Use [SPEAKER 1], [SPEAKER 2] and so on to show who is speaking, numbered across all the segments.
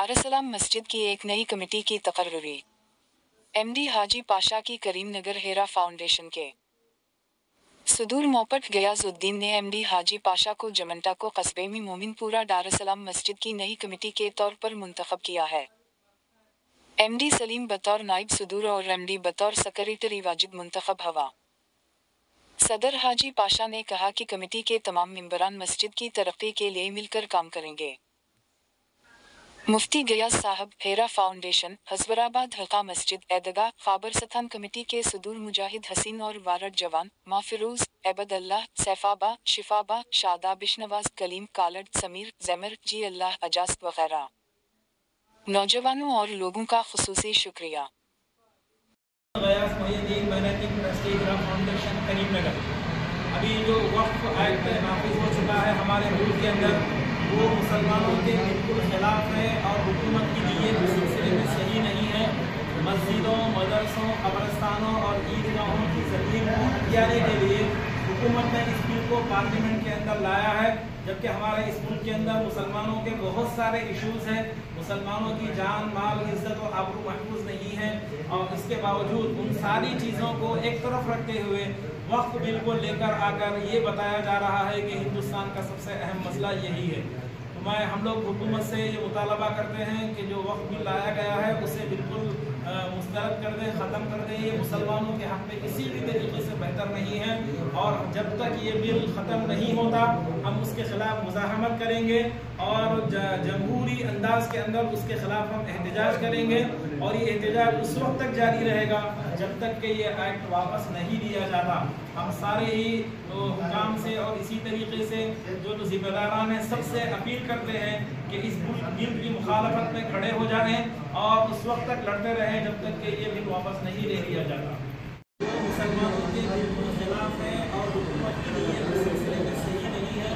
[SPEAKER 1] दारुसलाम मस्जिद की एक नई कमेटी की तकर्री। एमडी हाजी पाशा की करीमनगर हेरा फाउंडेशन के सुदूर मोपट गयाजुद्दीन ने एमडी हाजी पाशा को जमंटा को कस्बे में मोमिनपुरा दारुसलाम मस्जिद की नई कमेटी के तौर पर मुंतखब किया है। एमडी सलीम बतौर नाइब सुदूर और एमडी बतौर सेक्रेटरी वाजिद मुंतखब हवा। सदर हाजी पाशा ने कहा कि कमेटी के तमाम मेंबरान मस्जिद की तरक्की के लिए मिलकर काम करेंगे। मुफ्ती गयास साहब, हेरा फाउंडेशन, हज़बराबाद हल्का मस्जिद, ऐदगा, ख़ाबरस्तान कमेटी के सुदूर मुजाहिद हसीन और वारड जवान, माफिरूज, एबदल्लाह, सैफाबा, शिफाबा, शादा, बिशनवाज, कलीम, कालड, समीर, जमर, जी अल्लाह, अजास्त वगैरह नौजवानों और लोगों का खुसूसी शुक्रिया।
[SPEAKER 2] अभी जो वक्फ एक्ट नाफिज हो चुका है हमारे मुल्क के अंदर, वो मुसलमानों के बिल्कुल खिलाफ है और हुकूमत की नीयत इस सिलसिले में सही नहीं है। मस्जिदों, मदरसों, कब्रस्तानों और ईदगाहों की ज़मीन को हथियाने के लिए हुकूमत ने इस बिल को पार्लियामेंट के अंदर लाया है, जबकि हमारे इस मुल्क के अंदर मुसलमानों के बहुत सारे इशूज़ हैं। मुसलमानों की जान, माल, इज्जत और आबरू महफूज नहीं है, और इसके बावजूद उन सारी चीज़ों को एक तरफ रखते हुए वक्फ बिल को लेकर आकर ये बताया जा रहा है कि हिंदुस्तान का सबसे अहम मसला यही है। तो हम लोग हुकूमत से ये मुतालबा करते हैं कि जो वक्फ बिल लाया गया है उसे बिल्कुल मुस्तरद कर दें, ख़त्म कर दें। ये मुसलमानों के हक़ में किसी भी तरीके से बेहतर नहीं है, और जब तक ये बिल ख़त्म नहीं होता हम उसके ख़िलाफ़ मुज़ाहमत करेंगे और जमहूरी अंदाज के अंदर उसके ख़िलाफ़ हम एहतजाज करेंगे। और ये एहतजाज उस वक्त तक जारी रहेगा जब तक कि ये एक्ट वापस नहीं लिया जाता। हम सारे ही हुकाम से और इसी तरीके से जो ज़िम्मेदारान हैं सबसे अपील करते हैं कि इस बिल की मुखालफत में खड़े हो जाएं और उस वक्त तक लड़ते रहें जब तक कि ये बिल वापस नहीं ले लिया जाता। जो मुसलमानों के बिल्कुल खिलाफ है और हुकूमत की नीयत इस सिलसिले में सही नहीं है।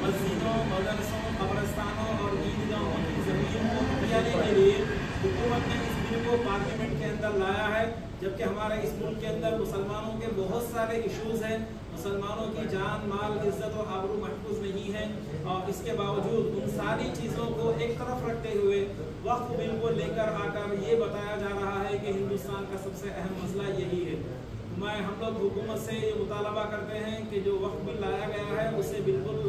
[SPEAKER 2] मस्जिदों, मदरसों, कब्रस्तानों और ईदगाहों की ज़मीन को हथियाने के लिए हुकूमत ने इस बिल को पार्लियामेंट के अंदर लाया है, जबकि हमारे इस मुल्क के अंदर मुसलमानों के बहुत सारे इशूज़ हैं। मुसलमानों की जान, माल, इज्जत और आबरू महफूज नहीं है, और इसके बावजूद उन सारी चीज़ों को एक तरफ रखते हुए वक्फ बिल को लेकर आकर ये बताया जा रहा है कि हिंदुस्तान का सबसे अहम मसला यही है। हम लोग हुकूमत से ये मुतालबा करते हैं कि जो वक्फ बिल लाया गया है उसे बिल्कुल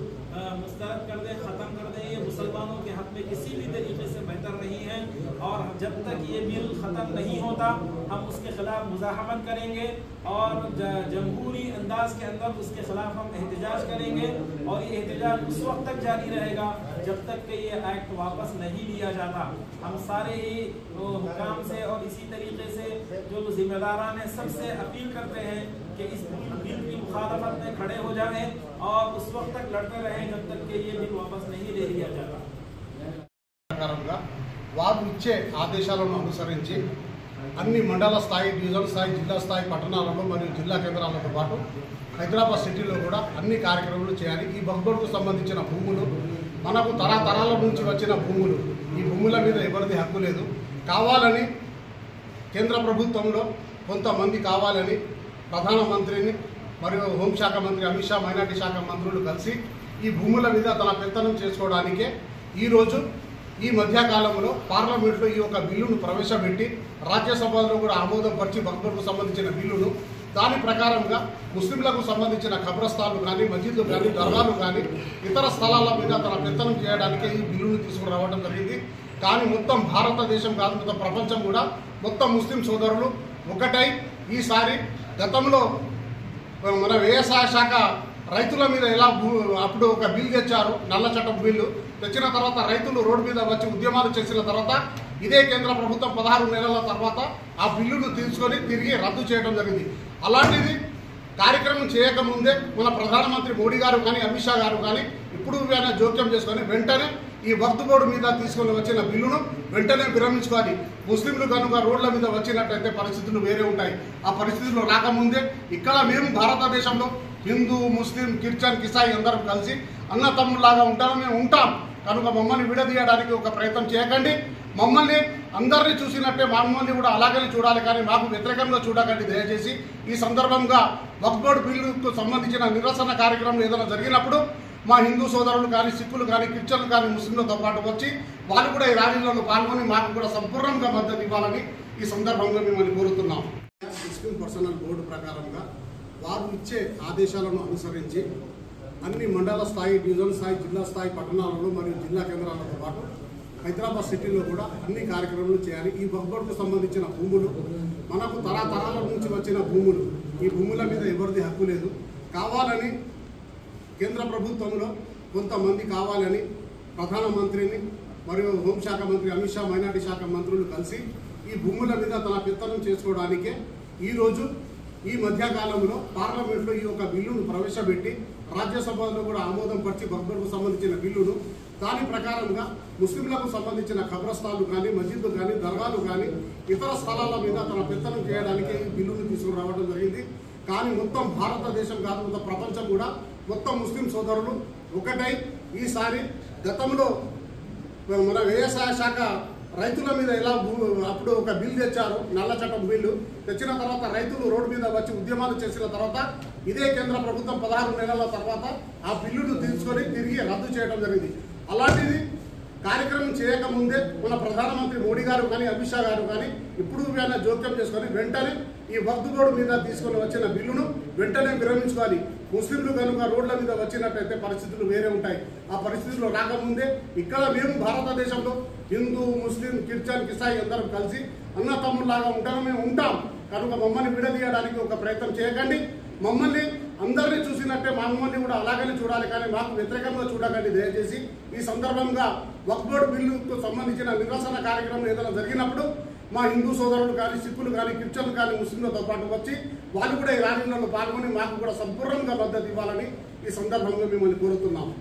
[SPEAKER 2] मुस्तरद कर दें, ख़त्म कर दें। ये मुसलमानों के हक़ में किसी भी तरीके से बेहतर नहीं है, और जब तक ये बिल ख़त्म नहीं होता हम उसके ख़िलाफ़ मुज़ाहमत करेंगे और जमहूरी अंदाज के अंदर उसके ख़िलाफ़ हम एहतजाज करेंगे। और ये एहतजाज उस वक्त तक जारी रहेगा जब तक कि ये एक्ट वापस नहीं लिया जाता। हम सारे ही हुकाम से और इसी तरीके से जो ज़िम्मेदारान हैं सबसे अपील करते हैं कि इस बिल की मुखालफत में खड़े हो जाएं और उस वक्त तक लड़ते रहें जब तक कि ये बिल वापस नहीं ले लिया जाता।
[SPEAKER 3] వారు ఇచ్చే ఆదేశాలను అనుసరించి అన్ని మండల స్థాయి, డివిజన్ స్థాయి, జిల్లా స్థాయి పట్టణాలలో మరియు జిల్లా కేంద్రాలతో పాటు హైదరాబాద్ సిటీలో కూడా అన్ని కార్యక్రమాలు చేయాలి। ఈ వక్ఫ్ సంబంధించిన భూములు మనకు తరతరాల నుంచి వచ్చిన భూములు, ఈ భూముల మీద ఎవరిది హక్కు లేదు। కావాలని కేంద్ర ప్రభుత్వంలో కొంతమంది కావాలని ప్రధానమంత్రిని మరియు హోంశాఖ మంత్రి అమిత్ షా, మైనార్టీ శాఖ మంత్రులు కలిసి ఈ భూముల మీద తన పెత్తనం చేసుకోవడానికే ఈరోజు ఈ మధ్యకాలంలో పార్లమెంట్లో ఈ యొక్క బిల్లును ప్రవేశపెట్టి రాజ్యసభలో కూడా ఆమోదం పరిచి వక్ఫ్కు సంబంధించిన బిల్లును దాని ప్రకారంగా ముస్లింలకు సంబంధించిన ఖబరస్థాన్లు కానీ, మస్జిద్లు కానీ, దర్గాలు కానీ ఇతర స్థలాల మీద తన పెత్తనం చేయడానికే ఈ బిల్లును తీసుకురావడం జరిగింది। కానీ మొత్తం భారతదేశం కాదు, మొత్తం ప్రపంచం కూడా మొత్తం ముస్లిం సోదరులు ఒకటై ఈసారి గతంలో మన వ్యవసాయ శాఖ రైతుల మీద ఎలా అప్పుడు ఒక బిల్ తెచ్చారు, నల్ల చట్టం బిల్లు తెచ్చిన తర్వాత రైతులు రోడ్డు మీద వచ్చి ఉద్యమాలు చేసిన తర్వాత ఇదే కేంద్ర ప్రభుత్వం 16 నెలల తర్వాత ఆ బిల్లును తీసుకొని తిరిగి రద్దు చేయడం జరిగింది। అలాంటిది కార్యక్రమం చేయకముందే మన ప్రధానమంత్రి మోడీ గారు కానీ, అమిత్ షా గారు కానీ ఇప్పుడు జోక్యం చేసుకొని వెంటనే ఈ వక్ఫ్ బోర్డు మీద తీసుకొని వచ్చిన బిల్లును వెంటనే విరమించుకోవాలి। ముస్లింలు కనుక రోడ్ల మీద వచ్చినట్టయితే పరిస్థితులు వేరే ఉంటాయి। ఆ పరిస్థితులు రాకముందే ఇక్కడ మేము భారతదేశంలో హిందూ, ముస్లిం, క్రిస్టియన్, కిసాయి అందరం కలిసి అన్న తమ్ముళ్ళలాగా ఉంటాం కనుక మమ్మల్ని విడదీయడానికి ఒక ప్రయత్నం చేయకండి। మమ్మల్ని అందరినీ చూసినట్టే మమ్మల్ని కూడా అలాగనే చూడాలి, కానీ మాకు వ్యతిరేకంగా చూడకండి దయచేసి। ఈ సందర్భంగా వక్ఫ్ బోర్డు బిల్లుకు సంబంధించిన నిరసన కార్యక్రమం ఏదైనా జరిగినప్పుడు మా హిందూ సోదరులు కానీ సిక్కులు కానీ క్రిస్టియన్లు కానీ ముస్లింలతో పాటు వచ్చి వాళ్ళు కూడా ఈ ర్యాలీలలో పాల్గొని మాకు కూడా సంపూర్ణంగా మద్దతు ఇవ్వాలని ఈ సందర్భంగా మిమ్మల్ని కోరుతున్నాం. ముస్లిం పర్సనల్ బోర్డు ప్రకారంగా వారు ఇచ్చే ఆదేశాలను అనుసరించి అన్ని మండల స్థాయి, డివిజన్ స్థాయి, జిల్లా స్థాయి పట్టణాలలో మరియు జిల్లా కేంద్రాలతో పాటు హైదరాబాద్ సిటీలో కూడా అన్ని కార్యక్రమాలు చేయాలి. ఈ వక్ఫ్ సంబంధించిన భూములు మనకు తరతరాల నుంచి వచ్చిన భూములు, ఈ భూముల మీద ఎవరిది హక్కు లేదు. కావాలని కేంద్ర ప్రభుత్వంలో కొంతమంది కావాలని ప్రధానమంత్రిని మరియు హోంశాఖ మంత్రి అమిత్ షా, మైనార్టీ శాఖ మంత్రులు కలిసి ఈ భూముల మీద తన పెత్తనం చేసుకోవడానికే ఈరోజు ఈ మధ్యకాలంలో పార్లమెంట్లో ఈ యొక్క బిల్లును ప్రవేశపెట్టి రాజ్యసభలో కూడా ఆమోదం పరిచి వక్ఫ్కు సంబంధించిన బిల్లును దాని ప్రకారంగా ముస్లింలకు సంబంధించిన ఖబ్రస్థాన్లు కానీ, మస్జిద్లు కానీ, దర్గాలు కానీ ఇతర స్థలాల మీద తన పెత్తనం చేయడానికి ఈ బిల్లును తీసుకురావడం జరిగింది. కానీ మొత్తం భారతదేశం కాదు, మొత్తం ప్రపంచం కూడా మొత్తం ముస్లిం సోదరులు ఒకటై ఈసారి గతంలో మన వ్యవసాయ శాఖ రైతుల మీద ఎలా అప్పుడు ఒక బిల్ తెచ్చారు, నల్ల చట్టం బిల్లు తెచ్చిన తర్వాత రైతులు రోడ్డు మీద వచ్చి ఉద్యమాలు చేసిన తర్వాత ఇదే కేంద్ర ప్రభుత్వం 16 నెలల తర్వాత ఆ బిల్లును తీసుకొని తిరిగి రద్దు చేయడం జరిగింది. అలాంటిది కార్యక్రమం చేయకముందే మన ప్రధానమంత్రి మోడీ గారు కానీ, అమిత్ షా గారు కానీ ఇప్పుడు జోక్యం చేసుకొని వెంటనే ఈ వక్ఫ్ బోర్డు మీద తీసుకొని వచ్చిన బిల్లును వెంటనే విరమించుకోవాలి. ముస్లింలు కనుక రోడ్ల మీద వచ్చినట్టయితే పరిస్థితులు వేరే ఉంటాయి. ఆ పరిస్థితులు రాకముందే ఇక్కడ మేము భారతదేశంలో హిందూ, ముస్లిం, క్రిస్టియన్, ఇసాయి అందరం కలిసి అన్న తమ్ముళ్ళలాగా ఉంటాము. మేము ఉంటాం కనుక మమ్మల్ని విడదీయడానికి ఒక ప్రయత్నం చేయకండి. మమ్మల్ని అందరినీ చూసినట్టే మమ్మల్ని కూడా అలాగనే చూడాలి, కానీ మాకు వ్యతిరేకంగా చూడకండి దయచేసి. ఈ సందర్భంగా వక్ఫ్ బోర్డు బిల్లుకు సంబంధించిన నిరసన కార్యక్రమం ఏదైనా జరిగినప్పుడు మా హిందూ సోదరులు కానీ, సిక్కులు కానీ, క్రిస్టియన్లు కానీ, ముస్లింలతో పాటు వచ్చి వాళ్ళు కూడా ఈ ర్యాలీలలో పాల్గొని మాకు కూడా సంపూర్ణంగా మద్దతు ఇవ్వాలని ఈ సందర్భంగా మిమ్మల్ని కోరుతున్నాము.